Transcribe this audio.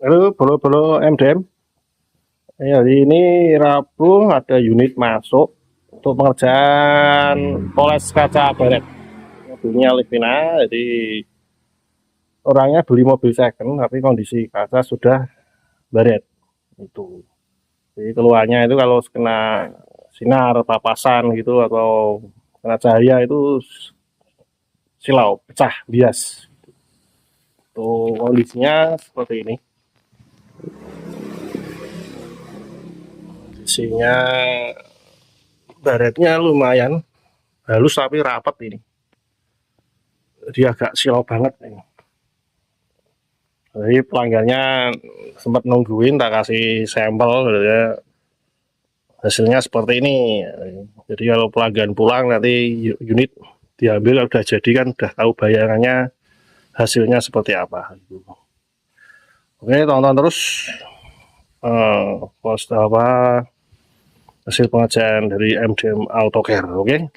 Halo, bolo-bolo MDM. Ya, hari ini Rabu ada unit masuk untuk pengerjaan poles kaca baret. Mobilnya Livina, jadi orangnya beli mobil second, tapi kondisi kaca sudah baret. Itu. Jadi keluarnya itu kalau kena sinar, papasan gitu atau kena cahaya itu silau, pecah, bias. Tuh kondisinya seperti ini. Kondisinya baretnya lumayan halus tapi rapat ini. Dia agak silau banget ini. Jadi pelanggannya sempat nungguin tak kasih sampel, ya, hasilnya seperti ini. Jadi kalau pelanggan pulang nanti unit diambil udah jadi kan udah tahu bayarannya hasilnya seperti apa. Oke, tonton terus post apa hasil pengerjaan dari MDM Autocare. Oke.